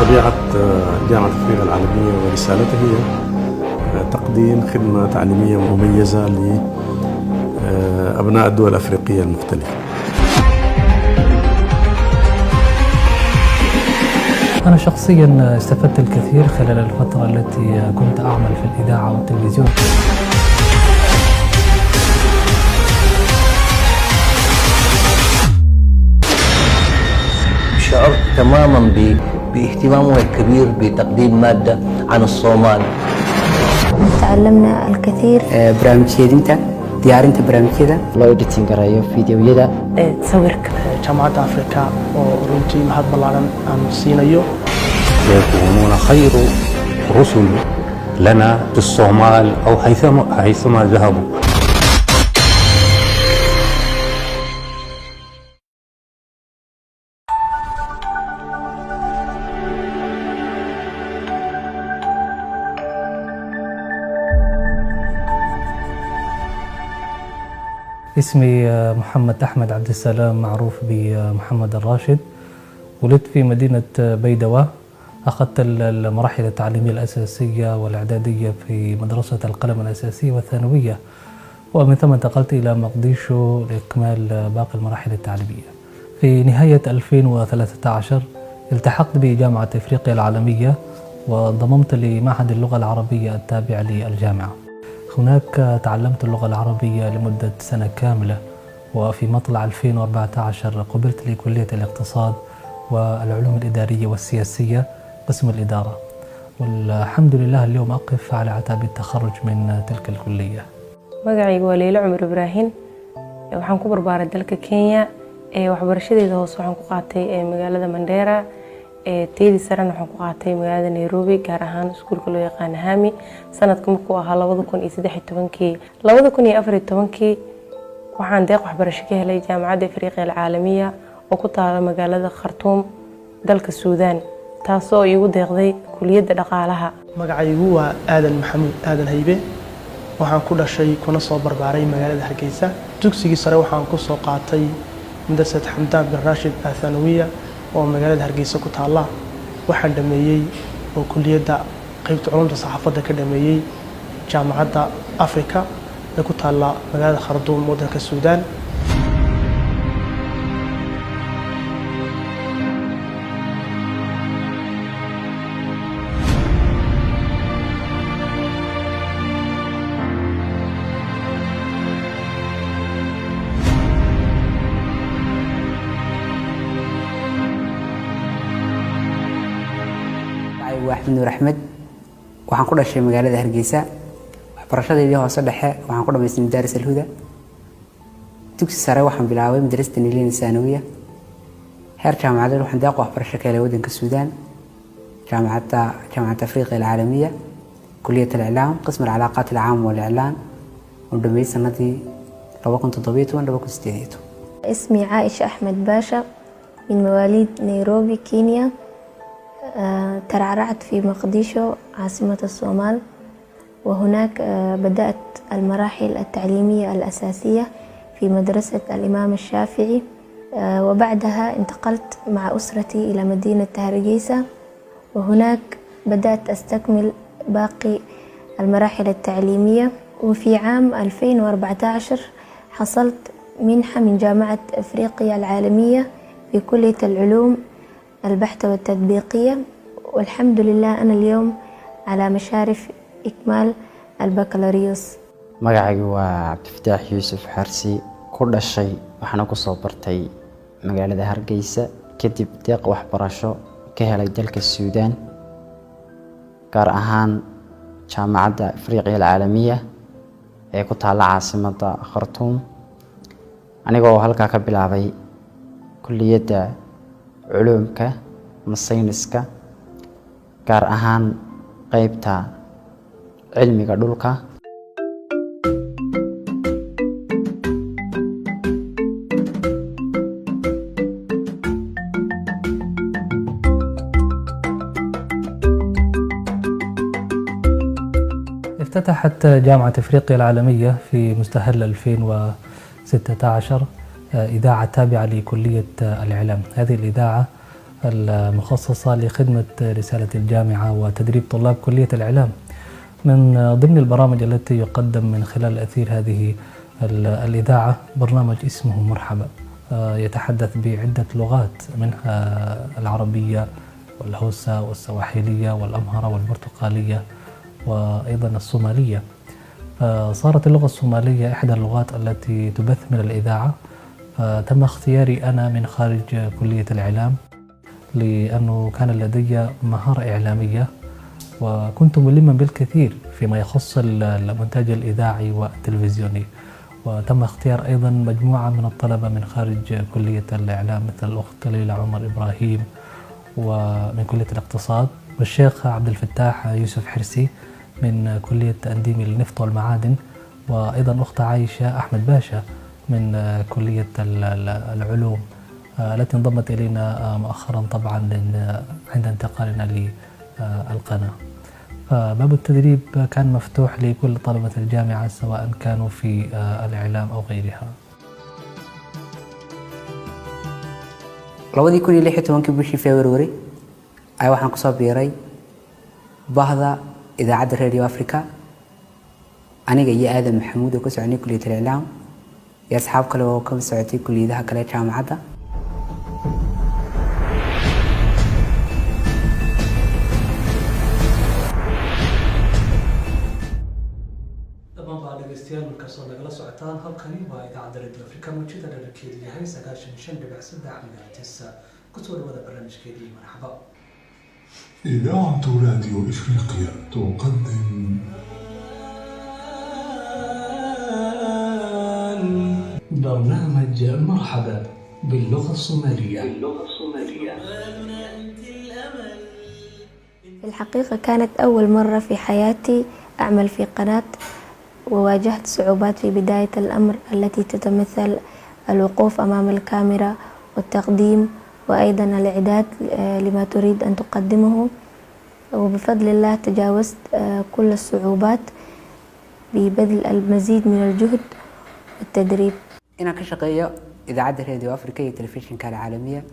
طبيعة جامعة أفريقيا العالمية ورسالتها هي تقديم خدمة تعليمية مميزة لأبناء الدول الأفريقية المختلفة. أنا شخصياً استفدت الكثير خلال الفترة التي كنت أعمل في الإذاعة والتلفزيون. شعرت تماماً باهتمامه الكبير بتقديم مادة عن الصومال. تعلمنا الكثير. barnaamijyadinta diyaarinta barnaamijyada loo editin garayo fiidiyowyada sawirka jaamacadda Afrika oo runtii mahad ballaaran aan siinayo. يكونون خير رسل لنا في الصومال أو حيثما ذهبوا. اسمي محمد أحمد عبد السلام، معروف بمحمد الراشد. ولدت في مدينة بيدوة. أخذت المراحل التعليمية الأساسية والإعدادية في مدرسة القلم الأساسية والثانوية، ومن ثم انتقلت إلى مقديشو لإكمال باقي المراحل التعليمية. في نهاية 2013 التحقت بجامعة أفريقيا العالمية وانضممت لمعهد اللغة العربية التابع للجامعة. هناك تعلمت اللغة العربية لمدة سنة كاملة، وفي مطلع 2014 قبلت لكلية الاقتصاد والعلوم الإدارية والسياسية قسم الإدارة، والحمد لله اليوم أقف على عتاب التخرج من تلك الكلية. magacaygu waa Leila Cumar Ibraahin. waxaan ku barbaaray dalka Kenya. waxbarashadeeda hoose waxaan ku qaatay magaalada Mandera. teedii sarena waxaan ku qaatay magaalada Nairobi, gaar ahaan iskuulka loo yaqaan Hami. sanadku markuu ahaa 2013 2014 waxaan deeq waxbarasho ka helay jaamacadda Afriqiya Alcaalamiya oo ku taala magaalada Khartoum dalka Suudaan, taasoo igu deeqday kuliyadda dhaqaalaha. magacaygu waa Aadan Maxamuud Aadan Haybe. waxaan ku dhashay kuna soo barbaaray magaalada Hargeysa. dugsigii sare waxaan ku soo qaatay madrasad Xamdaan bin Rashid Athanawiya oo magaalada Hargeysa ku taala. waxaan dhameeyay oo kuliyadda qaybta culumta saxaafadda ka dhameeyay jaamacadda Afrika ee ku taala magaalada Khartoum waddanka Suudaan. Axmed Nuur Axmed. waxaan ku dhashay magaalada Hargeysa. waxbarashadeedii hoose dhexe waxaan ku dhamaystay Madaaris Al-Huda. dugsi sare waxaan bilaabay madrasada Nilin Saanawiya. heer jaamacadeed waxaan deeq waxbarasho ka helay waddanka Suudaan, jaamacadda Afriqiya Alcaalamiya, kulliyat al-I'laam, qism al-Calaaqaat al-Caam wal-I'laan, oo dhameeyay sanadii 2017. اسمي عائشة أحمد باشا، من مواليد نيروبي كينيا. ترعرعت في مقديشو عاصمة الصومال، وهناك بدأت المراحل التعليمية الأساسية في مدرسة الإمام الشافعي، وبعدها انتقلت مع أسرتي إلى مدينة هارجيسا، وهناك بدأت أستكمل باقي المراحل التعليمية. وفي عام 2014 حصلت منحة من جامعة أفريقيا العالمية في كلية العلوم البحث والتطبيقية، والحمد لله أنا اليوم على مشارف إكمال البكالوريوس. magacaygu waa Cabdifataax Yuusuf Xarsi. ku dhashay waxaan ku soo bartay magaalada Hargeysa, kadib deeq waxbarasho ka helay dalka Suudaan, gaar ahaan jaamacadda Afriqiya Alcaalamiya ee ku taala caasimadda Khartoum. anigoo halkaa ka bilaabay kulliyadda علومك مسينسك gaar ahaan qaybta cilmiga dhulka. افتتحت جامعة أفريقيا العالمية في مستهل 2016 إذاعة تابعة لكلية الإعلام. هذه الإذاعة المخصصة لخدمة رسالة الجامعة وتدريب طلاب كلية الإعلام. من ضمن البرامج التي يقدم من خلال أثير هذه الإذاعة برنامج اسمه مرحبا، يتحدث بعدة لغات منها العربية والهوسة والسواحلية والأمهرة والبرتقالية وأيضا الصومالية. صارت اللغة الصومالية إحدى اللغات التي تبث من الإذاعة، فتم اختياري أنا من خارج كلية الإعلام لأنه كان لدي مهارة إعلامية وكنت ملما بالكثير فيما يخص المونتاج الإذاعي والتلفزيوني. وتم اختيار أيضا مجموعة من الطلبة من خارج كلية الإعلام مثل الأخت ليلى عمر إبراهيم ومن كلية الاقتصاد، والشيخ عبد الفتاح يوسف حرسي من كلية تأنديم النفط والمعادن، وأيضا أخت عائشة أحمد باشا من كلية العلوم التي انضمت إلينا مؤخرا طبعا عند انتقالنا للقناة. فباب التدريب كان مفتوح لكل طلبة الجامعة سواء كانوا في الإعلام أو غيرها. 2016 bishii February ay waxaan ku soo biiray bahda idaacadda Radio Africa aniga iyo Aadan Maxamuud oo ka soconay kulliyadda Islaam iyo asxaab kale oo ka socotay kulliyadaha kale jaamacadda. markaasoo nagala socotaan halkani waa idaacadda Radio Africa mujida dhererkeedu yahay 95.3 megahertz. kusoo dhawaada barnaamijkeedii marxaba. إذاعة راديو إفريقيا تقدم برنامج مرحبا باللغة الصومالية. في الحقيقة كانت أول مرة في حياتي أعمل في قناة، وواجهت صعوبات في بداية الأمر التي تتمثل الوقوف أمام الكاميرا والتقديم وأيضا الإعداد لما تريد أن تقدمه، وبفضل الله تجاوزت كل الصعوبات ببذل المزيد من الجهد والتدريب. أنا كشقية إذاعة راديو أفريقيا تلفزيون العالمية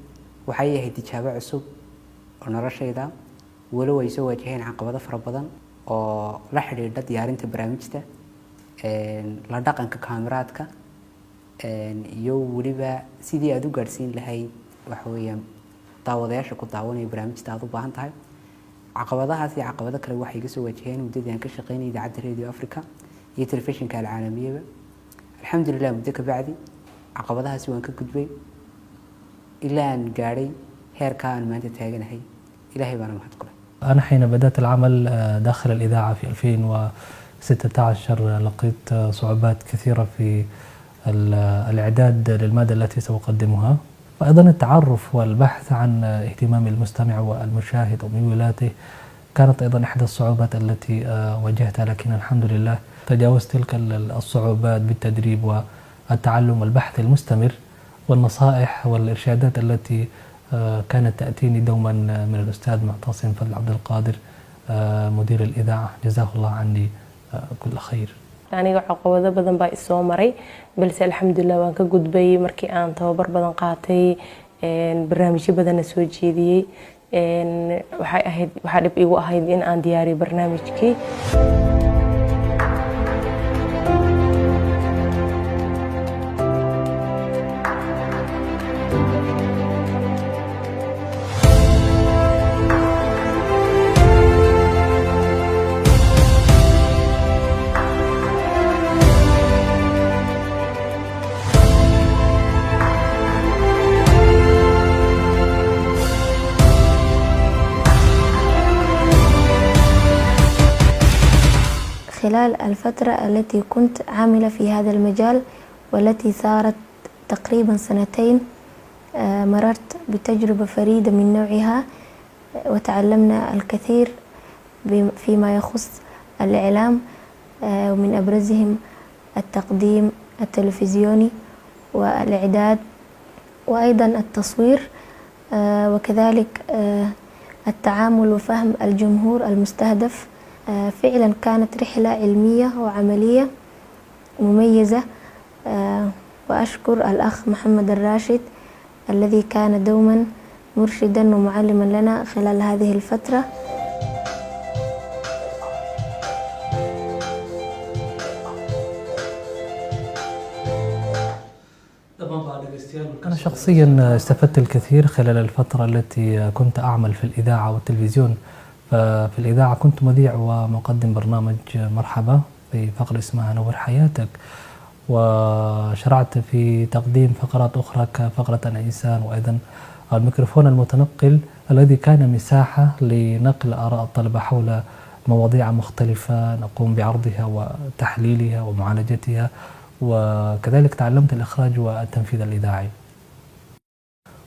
waxay ahayd tijaabo cusub oo noloshayda wali way soo wajaheen caqabado fara badan oo la xiriira diyaarinta barnaamijta la dhaqanka kaamiraadka iyo waliba sidii aad u gaarsiin lahayd waxa weeyaan daawadayaasha ku daawanaya barnaamijta aad u baahan tahay. caqabadahaas iyo caqabado kale waxay iga soo wajaheen muddadii aan ka shaqeynay idaacadda Radio Africa iyo telefishinka العالمية. alxamdulillah muddo ka bacdi caqabadahaas waan ka gudbay ilaa aan gaaray heerka aan maanta taaganahay. ilaahay baan mahad qaba. أنا حين بدأت العمل داخل الإذاعة في 2016 لقيت صعوبات كثيرة في الإعداد للمادة التي سأقدمها، وأيضا التعرف والبحث عن اهتمام المستمع والمشاهد وميولاته كانت أيضا إحدى الصعوبات التي واجهتها، لكن الحمد لله تجاوزت تلك الصعوبات بالتدريب والتعلم والبحث المستمر والنصائح والإرشادات التي كانت تأتيني دوما من الأستاذ معتصم فضل عبد القادر مدير الإذاعة، جزاه الله عني كل خير. aniga caqabado badan baa isoo maray, balse alxamdulillah waan ka gudbay markii aan tababar badan qaatay, barnaamijyo badan soo jeediyay. waxaa dhib igu ahayd in aan diyaariyo barnaamijkii. خلال الفترة التي كنت عاملة في هذا المجال والتي صارت تقريبا 2 مررت بتجربة فريدة من نوعها، وتعلمنا الكثير فيما يخص الإعلام، ومن أبرزهم التقديم التلفزيوني والإعداد وأيضا التصوير، وكذلك التعامل وفهم الجمهور المستهدف. فعلا كانت رحلة علمية وعملية مميزة، وأشكر الأخ محمد الراشد الذي كان دوما مرشدا ومعلما لنا خلال هذه الفترة. أنا شخصيا استفدت الكثير خلال الفترة التي كنت أعمل في الإذاعة والتلفزيون. ففي الإذاعة كنت مذيع ومقدم برنامج مرحبا في فقرة اسمها نور حياتك، وشرعت في تقديم فقرات أخرى كفقرة أنا إنسان، وأيضا الميكروفون المتنقل الذي كان مساحة لنقل آراء الطلبة حول مواضيع مختلفة نقوم بعرضها وتحليلها ومعالجتها، وكذلك تعلمت الإخراج والتنفيذ الإذاعي.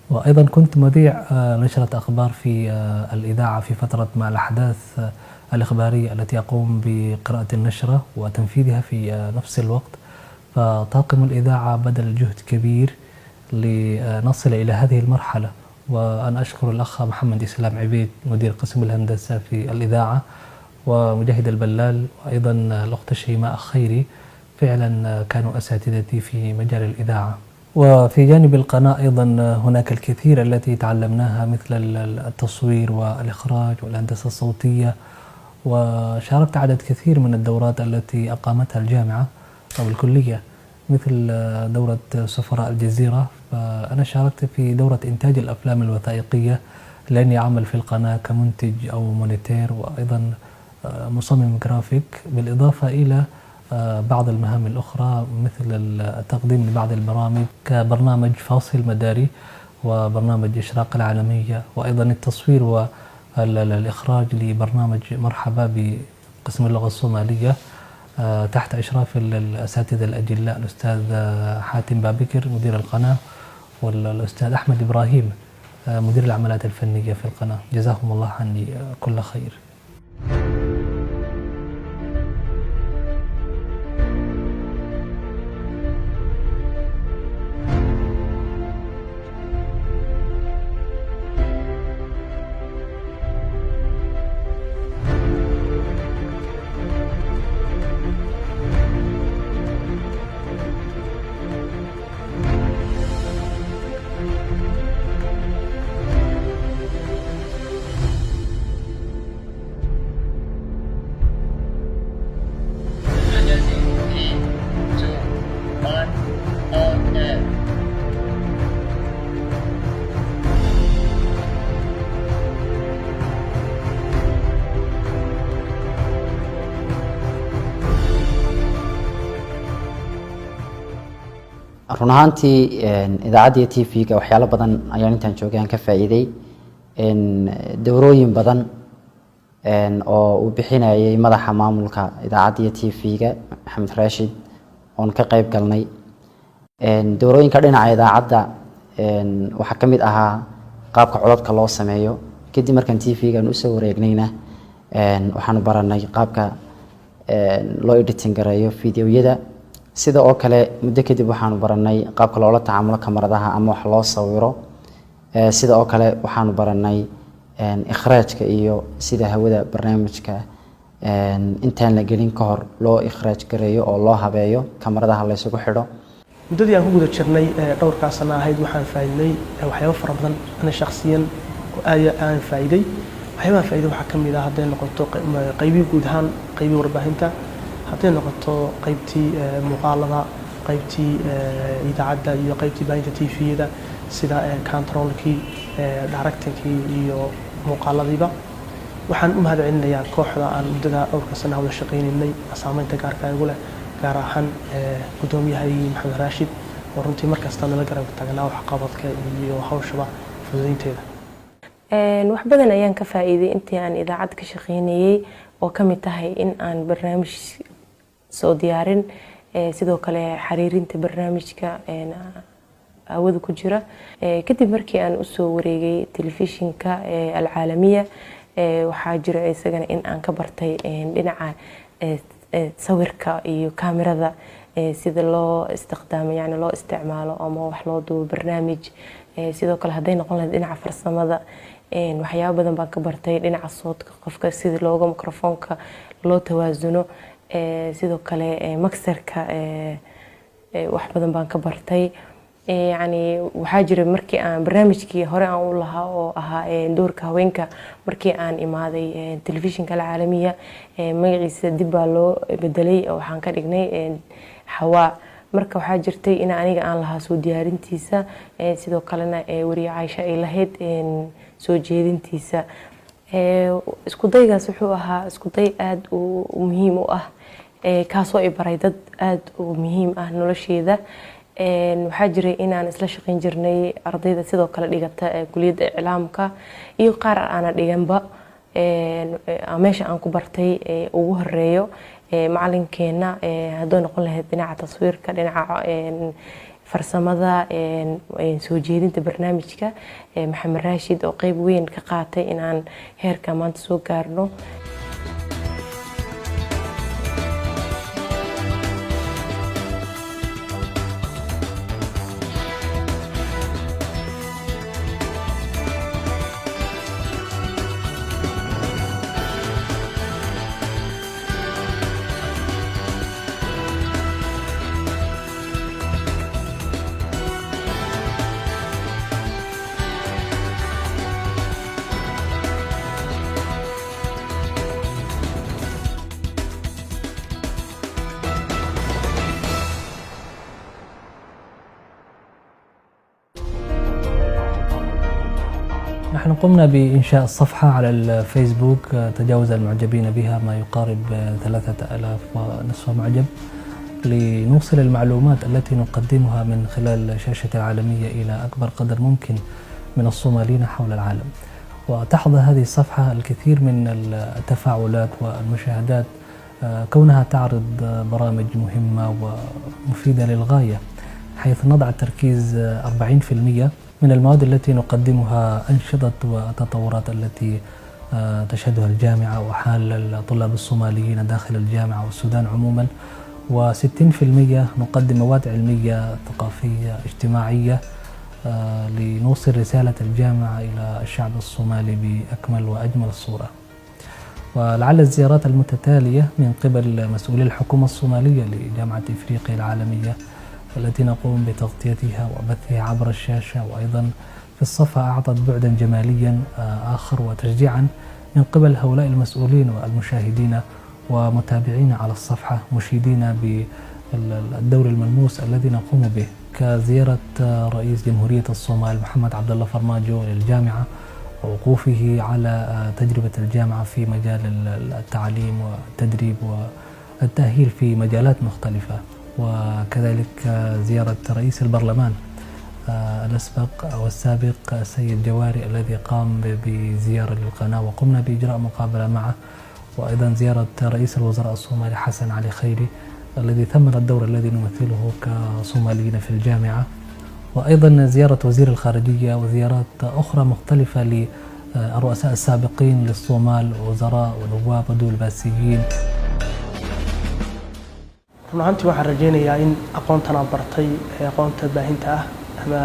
وأيضا كنت مذيع نشرة أخبار في الإذاعة في فترة مع الأحداث الإخبارية التي أقوم بقراءة النشرة وتنفيذها في نفس الوقت. فطاقم الإذاعة بذل جهد كبير لنصل إلى هذه المرحلة، وأنا أشكر الأخ محمد إسلام عبيد مدير قسم الهندسة في الإذاعة، ومجاهد البلال، وأيضا الأخت شيماء خيري، فعلا كانوا أساتذتي في مجال الإذاعة. وفي جانب القناة أيضا هناك الكثير التي تعلمناها مثل التصوير والإخراج والهندسة الصوتية، وشاركت عدد كثير من الدورات التي أقامتها الجامعة أو الكلية، مثل دورة سفراء الجزيرة. فأنا شاركت في دورة إنتاج الأفلام الوثائقية لأني أعمل في القناة كمنتج أو مونيتير، وأيضا مصمم جرافيك، بالإضافة إلى بعض المهام الأخرى مثل التقديم لبعض البرامج كبرنامج فاصل مداري وبرنامج إشراق العالمية، وأيضا التصوير والإخراج لبرنامج مرحبا بقسم اللغة الصومالية تحت إشراف الأساتذة الأجلاء الأستاذ حاتم بابكر مدير القناة، والأستاذ أحمد إبراهيم مدير العمليات الفنية في القناة. جزاهم الله عني كل خير. run ahaantii idaacadda iyo TV-ga waxyaalo badan ayaan intaan joogay aan ka faa'iiday, dowrooyin badan oo uu bixinayay madaxa maamulka idaacadda iyo TV-ga Maxamed Rashid oon ka qayb galnay. dowrooyinka dhinaca idaacadda waxaa ka mid ahaa qaabka codadka loo sameeyo. kadib markaan TV-gan u soo wareegnayna waxaanu baranay qaabka loo editing gareeyo fiidiyowyada. sida oo kale muddo kadib waxaanu baranay qaabka loola tacaamulo kamaradaha ama wax loo sawiro. sida oo kale waxaanu baranay ikhraajka iyo sida hawada barnaamijka intaan la gelin ka hor loo ikhraaj gareeyo oo loo habeeyo kamaradaha la isugu xidho. muddadii aan ku guda jirnay dhowrkaa sano ahayd waxaan faa'iidnay waxyaabo fara badan ana shakhsiyan aan faa'iiday. waxyaabaha faa'iiday waxaa ka mid ah hadday noqoto qaybii guud ahaan qaybii warbaahinta, hadday noqoto qaybtii muuqaalada, qaybtii idaacadda iyo qaybtii baahinta TV-yada sida controlkii, directingkii iyo muuqaaladiiba. waxaan u mahad celinayaa kooxda aan muddada dhowrka sano wada shaqaynaynay saameynta gaarka igu leh, gaar ahaan gudoomiyahayii Maxamed Rashid oo runtii markasta nala garab taagnaa waxqabadka iyo hawshaba fududeynteeda. wax badan ayaan ka faa'iiday intii aan idaacad ka shaqaynayay, oo ka mid tahay in aan barnaamij soo diyaarin, sidoo kale xiriirinta barnaamijka awada ku jira. kadib markii aan u soo wareegay telefishinka alcaalamiya, waxaa jira isagana in aan ka bartay dhinaca sawirka iyo kaamirada, sida loo istiqdaamo, yani loo isticmaalo ama wax loo duubo barnaamij. sidoo kale hadday noqon lahayd dhinaca farsamada, waxyaabo badan baan ka bartay. dhinaca soodka qofka sida looga mikrofoonka loo tawaasuno, sidoo kale maksarka wax badan baan ka bartay. يعني waxaa jiray markii aan barnaamijkii hore aan u lahaa oo ahaa doorka haweenka markii aan imaaday telefishinka caalamiga magaciisa dib baa loo bedelay oo waxaan ka dhignay Xawaa marka waxaa jirtay in aniga aan lahaa soo diyaarintiisa sidoo kalena wariye Caaisha ay lahayd soo jeedintiisa isku daygaas wuxuu ahaa isku day aad u muhiim u ah kaasoo ay baray dad aad u muhiim ah nolosheeda waxaa jiray inaan isla shaqayn jirnay ardayda sidoo kale dhigata kuliyadda iclaamka iyo qaar aan dhiganba meesha aan ku bartay ugu horeeyo macalinkeena haddii noqon lahayd dhinaca taswiirka dhinaca farsamada soo jeedinta barnaamijka Maxamed Raashid oo qayb weyn ka qaatay inaan heerka maanta soo gaarno نحن قمنا بإنشاء الصفحة على الفيسبوك تجاوز المعجبين بها ما يقارب 3000 ونصف معجب لنوصل المعلومات التي نقدمها من خلال الشاشة العالمية إلى أكبر قدر ممكن من الصوماليين حول العالم. وتحظى هذه الصفحة الكثير من التفاعلات والمشاهدات كونها تعرض برامج مهمة ومفيدة للغاية، حيث نضع التركيز 40% من المواد التي نقدمها أنشطة والتطورات التي تشهدها الجامعة وحال الطلاب الصوماليين داخل الجامعة والسودان عموما، و60% نقدم مواد علمية ثقافية اجتماعية لنوصل رسالة الجامعة إلى الشعب الصومالي بأكمل وأجمل الصورة. ولعل الزيارات المتتالية من قبل مسؤولي الحكومة الصومالية لجامعة إفريقيا العالمية التي نقوم بتغطيتها وبثها عبر الشاشة وأيضا في الصفحة أعطت بعدا جماليا آخر وتشجيعا من قبل هؤلاء المسؤولين والمشاهدين ومتابعين على الصفحة، مشيدين بالدور الملموس الذي نقوم به كزيارة رئيس جمهورية الصومال محمد عبد الله فرماجو للجامعة ووقوفه على تجربة الجامعة في مجال التعليم والتدريب والتأهيل في مجالات مختلفة، وكذلك زيارة رئيس البرلمان الأسبق أو السابق السيد جواري الذي قام بزيارة للقناة وقمنا بإجراء مقابلة معه، وأيضا زيارة رئيس الوزراء الصومالي حسن علي خيري الذي ثمن الدور الذي نمثله كصوماليين في الجامعة، وأيضا زيارة وزير الخارجية وزيارات أخرى مختلفة للرؤساء السابقين للصومال ووزراء ونواب ودبلوماسيين. runtii waxaan rajeynayaa in aqoontan aan bartay aqoonta baahinta ah ama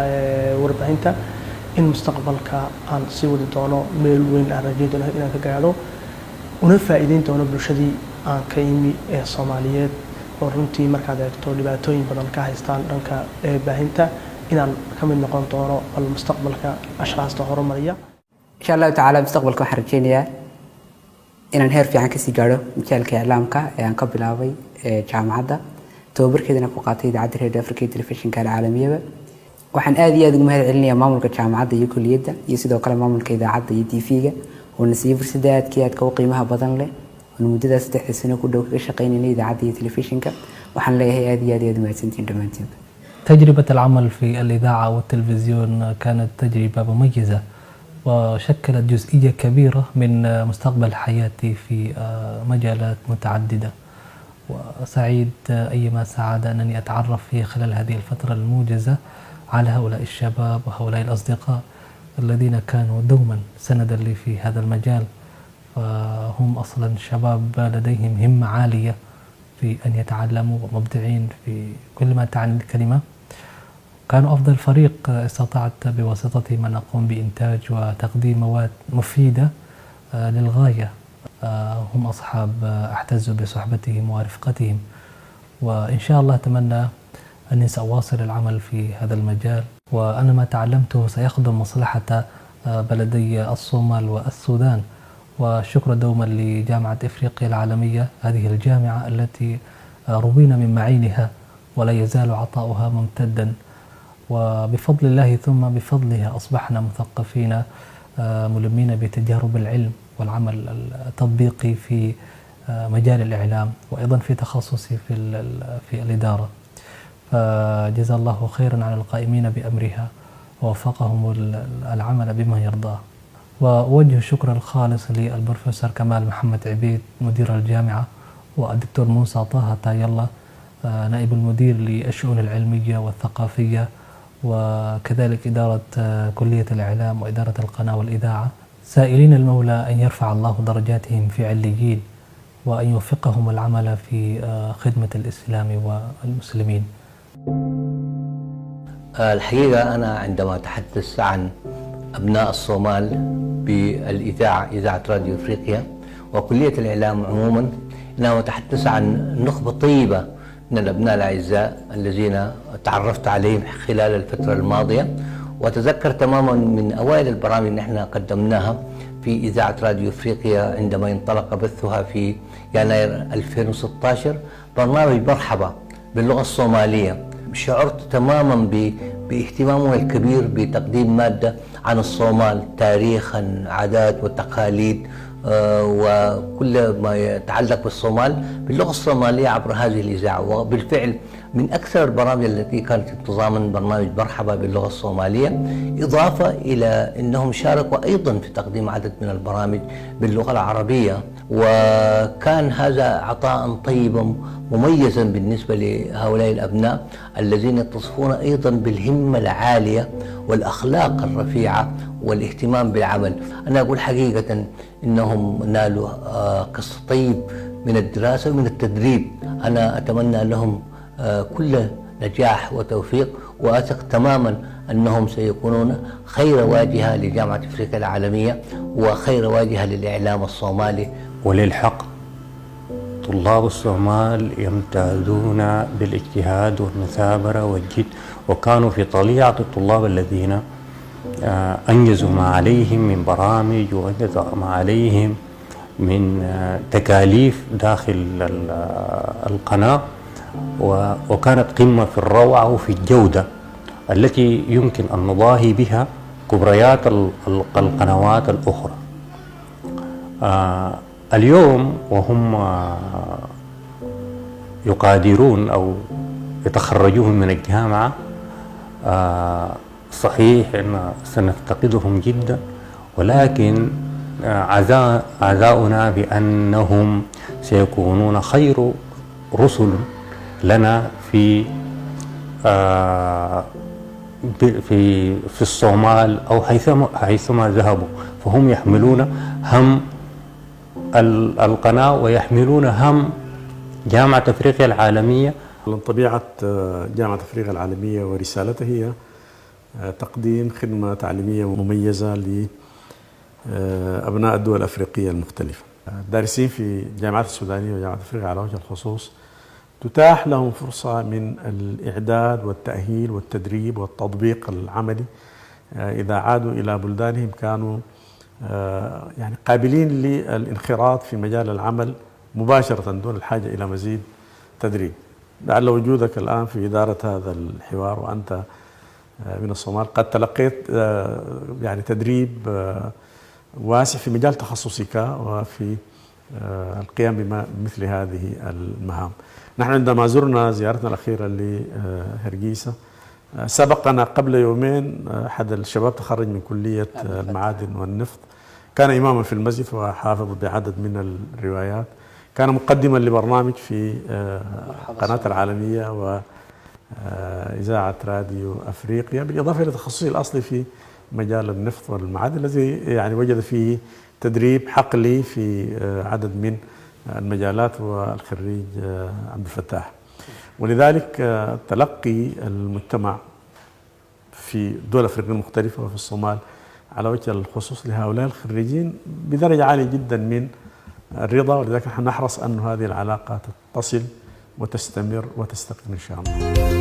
warbaahinta in mustaqbalka aan sii wadi doono meel weyn aan rajeyn doono inaan ka gaadho una faa'iideyn doono bulshadii aan ka yimi ee Soomaaliyeed oo runtii markaad eegto dhibaatooyin badan ka haystaan dhanka baahinta inaan ka mid noqon doono bal mustaqbalka ashraasta horumaraya insha Allah taala mustaqbalka waxaan rajeynayaa inaan heer fiican ka sii gaadho majaalka iclaamka ee aan ka bilaabay jaamacadda tababarkeedana ku qaatay idaacadda Radio Africa Telefishinka Caalamiga. waxaan aad iyo aad ugu mahad celinayaa maamulka jaamacadda iyo kulliyadda iyo sidoo kale maamulka idaacadda iyo TV-ga oo na siiyay fursad aad ka qiimaha badan leh oo muddada 3 sano ku dhow ka shaqeynayay idaacadda iyo telefishinka. waxaan leeyahay aad iyo aad mahadsantiin dhammaantiin. تجربة العمل في الإذاعة والتلفزيون كانت تجربة مميزة وشكلت جزئية كبيرة من مستقبل حياتي في مجالات متعددة، وسعيد أيما سعادة أنني أتعرف في خلال هذه الفترة الموجزة على هؤلاء الشباب وهؤلاء الأصدقاء الذين كانوا دوما سندا لي في هذا المجال، وهم أصلا شباب لديهم همة عالية في أن يتعلموا ومبدعين في كل ما تعني الكلمة. كانوا أفضل فريق استطعت بواسطتهم أن أقوم بإنتاج وتقديم مواد مفيدة للغاية. هم أصحاب أحتز بصحبتهم ورفقتهم، وإن شاء الله أتمنى أني سأواصل العمل في هذا المجال، وأنا ما تعلمته سيخدم مصلحة بلدي الصومال والسودان. وشكرا دوما لجامعة إفريقيا العالمية، هذه الجامعة التي روينا من معينها ولا يزال عطاؤها ممتدا، وبفضل الله ثم بفضلها أصبحنا مثقفين ملمين بتجارب العلم والعمل التطبيقي في مجال الإعلام، وأيضا في تخصصي في الإدارة. فجزا الله خيرا على القائمين بأمرها ووفقهم العمل بما يرضاه. وأوجه الشكر الخالص للبروفيسور كمال محمد عبيد مدير الجامعة، والدكتور موسى طه تايلا نائب المدير للشؤون العلمية والثقافية، وكذلك إدارة كلية الإعلام وإدارة القناة والإذاعة، سائلين المولى أن يرفع الله درجاتهم في عليين وأن يوفقهم العمل في خدمة الإسلام والمسلمين. الحقيقة أنا عندما أتحدث عن أبناء الصومال بالإذاعة، إذاعة راديو إفريقيا وكلية الإعلام عموما، إنما أتحدث عن نخبة طيبة من الأبناء الأعزاء الذين تعرفت عليهم خلال الفترة الماضية. وأتذكر تماما من أوائل البرامج اللي نحن قدمناها في إذاعة راديو إفريقيا عندما انطلق بثها في يناير 2016 برنامج مرحبا باللغة الصومالية. شعرت تماما باهتمامه الكبير بتقديم مادة عن الصومال، تاريخا، عادات وتقاليد، وكل ما يتعلق بالصومال باللغة الصومالية عبر هذه الإذاعة. وبالفعل من أكثر البرامج التي كانت انتظاما برنامج مرحبا باللغة الصومالية، إضافة إلى أنهم شاركوا أيضا في تقديم عدد من البرامج باللغة العربية. وكان هذا عطاء طيبا مميزا بالنسبة لهؤلاء الأبناء الذين يتصفون أيضا بالهمة العالية والأخلاق الرفيعة والاهتمام بالعمل. أنا أقول حقيقة إنهم نالوا قسط طيب من الدراسة ومن التدريب. أنا أتمنى لهم كل نجاح وتوفيق، وأثق تماما أنهم سيكونون خير واجهة لجامعة إفريقيا العالمية وخير واجهة للإعلام الصومالي. وللحق طلاب الصومال يمتازون بالاجتهاد والمثابرة والجد، وكانوا في طليعة الطلاب الذين أنجزوا ما عليهم من برامج وأنجزوا ما عليهم من تكاليف داخل القناة، وكانت قمة في الروعة وفي الجودة التي يمكن أن نضاهي بها كبريات القنوات الأخرى. اليوم وهم يقادرون أو يتخرجون من الجامعة، صحيح أن سنفتقدهم جدا، ولكن عزاؤنا بأنهم سيكونون خير رسل لنا في الصومال أو حيثما ذهبوا، فهم يحملون هم القناة ويحملون هم جامعة أفريقيا العالمية. طبيعة جامعة أفريقيا العالمية ورسالتها هي تقديم خدمة تعليمية مميزة لأبناء الدول الأفريقية المختلفة. الدارسين في الجامعات السودانية وجامعة أفريقيا على وجه الخصوص تتاح لهم فرصة من الإعداد والتأهيل والتدريب والتطبيق العملي. إذا عادوا إلى بلدانهم كانوا يعني قابلين للانخراط في مجال العمل مباشرة دون الحاجة إلى مزيد تدريب. لعل وجودك الآن في إدارة هذا الحوار وأنت من الصومال قد تلقيت يعني تدريب واسع في مجال تخصصك وفي القيام بمثل هذه المهام. نحن عندما زرنا زيارتنا الأخيرة لهرقيسة، سبقنا قبل يومين أحد الشباب تخرج من كلية المعادن والنفط، كان إماما في المسجد وحافظ بعدد من الروايات، كان مقدما لبرنامج في قناة العالمية وإذاعة راديو أفريقيا، بالإضافة إلى تخصصه الأصلي في مجال النفط والمعادن الذي يعني وجد فيه تدريب حقلي في عدد من المجالات، والخريج عبد الفتاح. ولذلك تلقي المجتمع في دول أفريقيا المختلفة وفي الصومال على وجه الخصوص لهؤلاء الخريجين بدرجة عالية جدا من الرضا، ولذلك نحن نحرص أن هذه العلاقة تتصل وتستمر وتستقيم إن شاء الله.